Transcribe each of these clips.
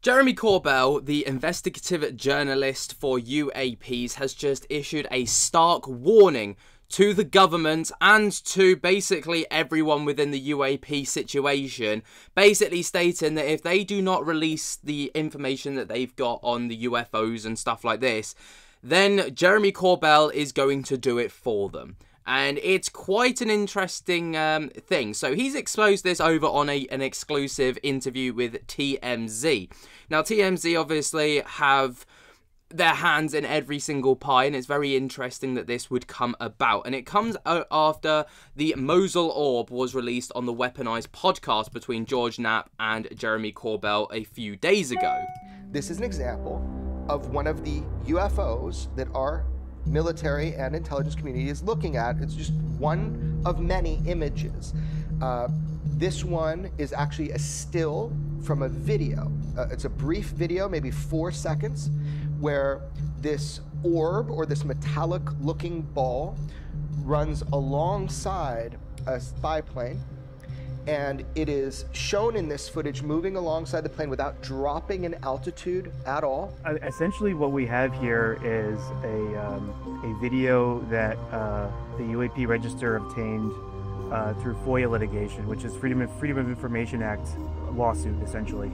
Jeremy Corbell, the investigative journalist for UAPs, has just issued a stark warning to the government and to basically everyone within the UAP situation, basically stating that if they do not release the information that they've got on the UFOs and stuff like this, then Jeremy Corbell is going to do it for them. And it's quite an interesting thing. So he's exposed this over on an exclusive interview with TMZ. Now, TMZ obviously have their hands in every single pie, and it's very interesting that this would come about. And it comes out after the Mosul Orb was released on the Weaponized podcast between George Knapp and Jeremy Corbell a few days ago. This is an example of one of the UFOs that our military and intelligence community is looking at. It's just one of many images. This one is actually a still from a video. It's a brief video, maybe 4 seconds, where this orb or this metallic looking ball runs alongside a spy plane, and it is shown in this footage moving alongside the plane without dropping in altitude at all. Essentially what we have here is a video that the UAP Register obtained through FOIA litigation, which is Freedom of Information Act lawsuit, essentially.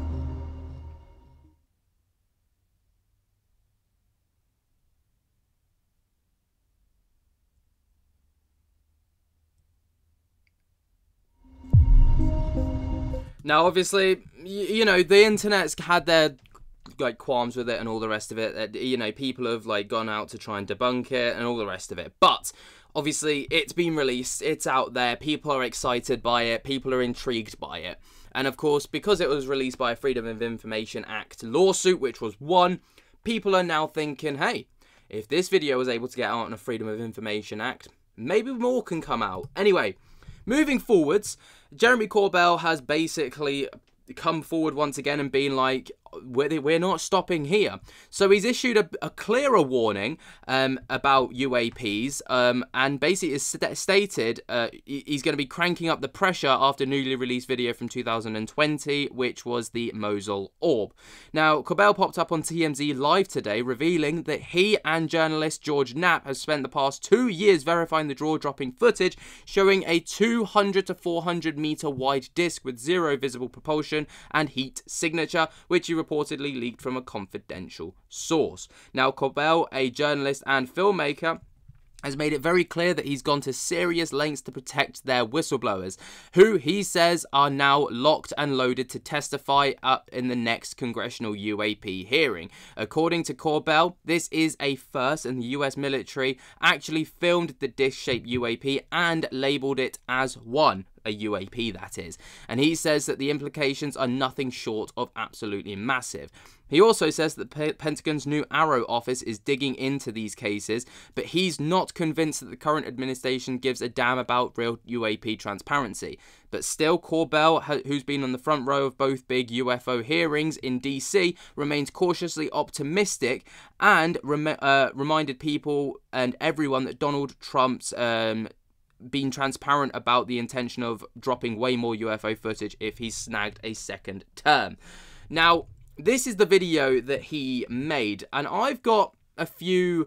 Now, obviously, you know, the internet's had their qualms with it and all the rest of it. You know, people have gone out to try and debunk it and all the rest of it. But obviously, it's been released. It's out there. People are excited by it. People are intrigued by it. And of course, because it was released by a Freedom of Information Act lawsuit, which was won, people are now thinking, hey, if this video was able to get out on a Freedom of Information Act, maybe more can come out. Anyway, moving forwards, Jeremy Corbell has basically come forward once again and been like, we're not stopping here. So he's issued a clearer warning about UAPs, and basically is stated he's going to be cranking up the pressure after newly released video from 2020, which was the Mosul Orb. Now, Corbell popped up on TMZ Live today, revealing that he and journalist George Knapp have spent the past 2 years verifying the jaw-dropping footage, showing a 200 to 400 meter wide disc with zero visible propulsion and heat signature, which he reportedly leaked from a confidential source. Now, Corbell, a journalist and filmmaker, has made it very clear that he's gone to serious lengths to protect their whistleblowers, who he says are now locked and loaded to testify up in the next congressional UAP hearing. According to Corbell, this is a first, and the US military actually filmed the disc-shaped UAP and labeled it as one. A UAP, that is. And he says that the implications are nothing short of absolutely massive. He also says that Pentagon's new Arrow office is digging into these cases, but he's not convinced that the current administration gives a damn about real UAP transparency. But still, Corbell, who's been on the front row of both big UFO hearings in DC, remains cautiously optimistic and reminded people and everyone that Donald Trump's been transparent about the intention of dropping way more UFO footage if he's snagged a second term. Now, this is the video that he made, and I've got a few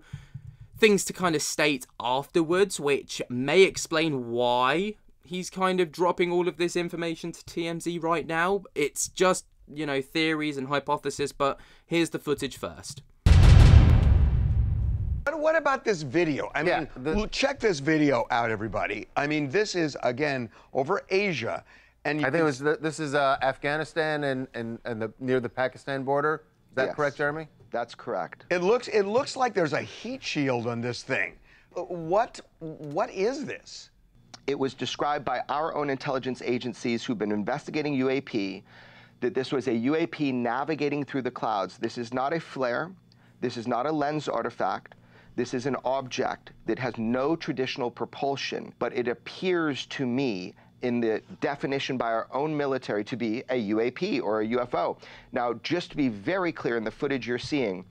things to kind of state afterwards, which may explain why he's kind of dropping all of this information to TMZ right now. It's just, you know, theories and hypothesis, but here's the footage first. What about this video? I mean, check this video out, everybody. I mean, this is, again, over Asia. And I think it was this is Afghanistan and near the Pakistan border. Is that correct, Jeremy? That's correct. It looks like there's a heat shield on this thing. What is this? It was described by our own intelligence agencies who've been investigating UAP that this was a UAP navigating through the clouds. This is not a flare. This is not a lens artifact. This is an object that has no traditional propulsion, but it appears to me in the definition by our own military to be a UAP or a UFO. Now, just to be very clear in the footage you're seeing,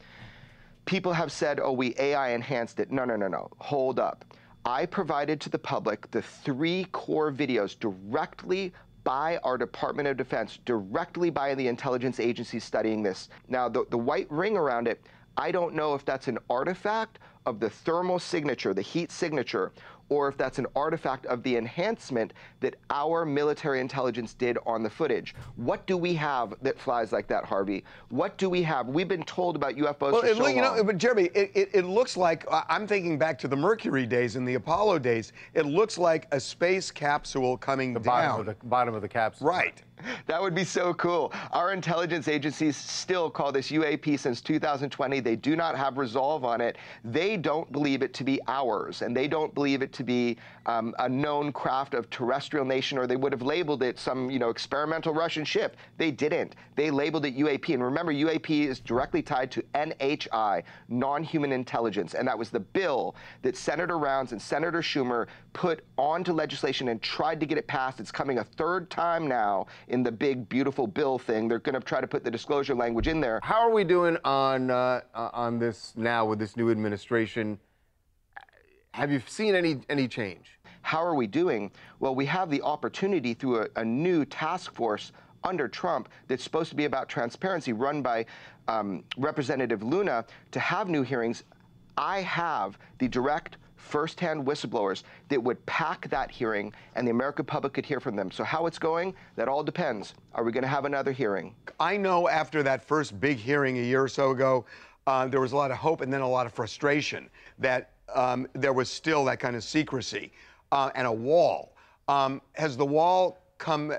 people have said, oh, we AI enhanced it. No, no, no, no. Hold up. I provided to the public the 3 core videos directly by our Department of Defense, directly by the intelligence agencies studying this. Now, the white ring around it, I don't know if that's an artifact of the thermal signature, the heat signature, or if that's an artifact of the enhancement that our military intelligence did on the footage. What do we have that flies like that, Harvey? What do we have? We've been told about UFOs for so long. You know, but Jeremy, it looks like, I'm thinking back to the Mercury days and the Apollo days, it looks like a space capsule coming down. The bottom of the capsule. Right. That would be so cool. Our intelligence agencies still call this UAP since 2020. They do not have resolve on it. They don't believe it to be ours, and they don't believe it to be a known craft of terrestrial nation, or they would have labeled it some, experimental Russian ship. They didn't. They labeled it UAP. And remember, UAP is directly tied to NHI, non-human intelligence. And that was the bill that Senator Rounds and Senator Schumer put onto legislation and tried to get it passed. It's coming a third time now in the big, beautiful bill thing. They're going to try to put the disclosure language in there. How are we doing on this now with this new administration? Have you seen any change? How are we doing? Well, we have the opportunity through a new task force under Trump that's supposed to be about transparency, run by Representative Luna, to have new hearings. I have the direct first-hand whistleblowers that would pack that hearing, and the American public could hear from them. So how it's going, that all depends. Are we going to have another hearing? I know after that first big hearing a year or so ago, there was a lot of hope and then a lot of frustration that there was still that kind of secrecy and a wall. Has the wall come?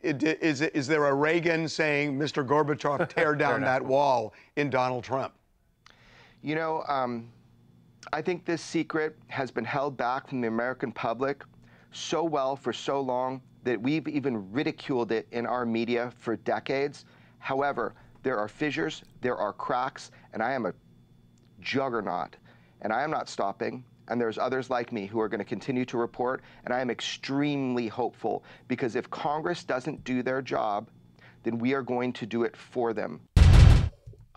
Is there a Reagan saying, Mr. Gorbachev, tear down that wall in Donald Trump? I think this secret has been held back from the American public so well for so long that we've even ridiculed it in our media for decades. However, there are fissures, there are cracks, and I am a juggernaut, and I am not stopping. And there's others like me who are going to continue to report, and I am extremely hopeful, because if Congress doesn't do their job, then we are going to do it for them.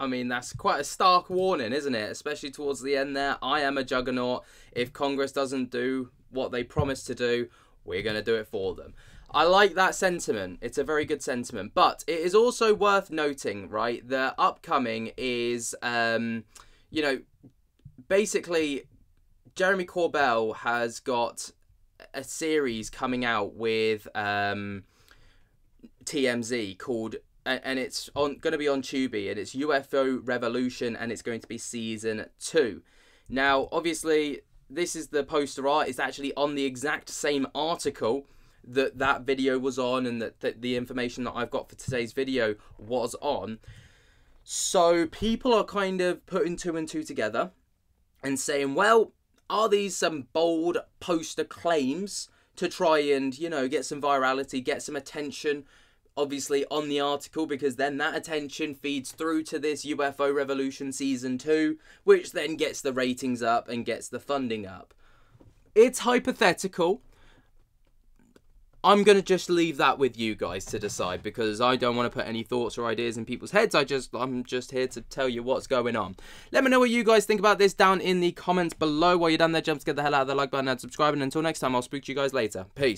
I mean, that's quite a stark warning, isn't it? Especially towards the end there. I am a juggernaut. If Congress doesn't do what they promised to do, we're going to do it for them. I like that sentiment. It's a very good sentiment. But it is also worth noting, right, the upcoming is, basically, Jeremy Corbell has got a series coming out with TMZ called, and it's going to be on Tubi, and it's UFO Revolution, and it's going to be season 2. Now, obviously, this is the poster art. It's actually on the exact same article that video was on, and that the information that I've got for today's video was on. So people are kind of putting 2 and 2 together and saying, well, are these some bold poster claims to try and, get some virality, get some attention, obviously, on the article, because then that attention feeds through to this UFO Revolution Season 2, which then gets the ratings up and gets the funding up. It's hypothetical. I'm going to just leave that with you guys to decide, because I don't want to put any thoughts or ideas in people's heads. I'm just here to tell you what's going on. Let me know what you guys think about this down in the comments below. While you're down there, jump to get the hell out of the like button and subscribe. And until next time, I'll speak to you guys later. Peace.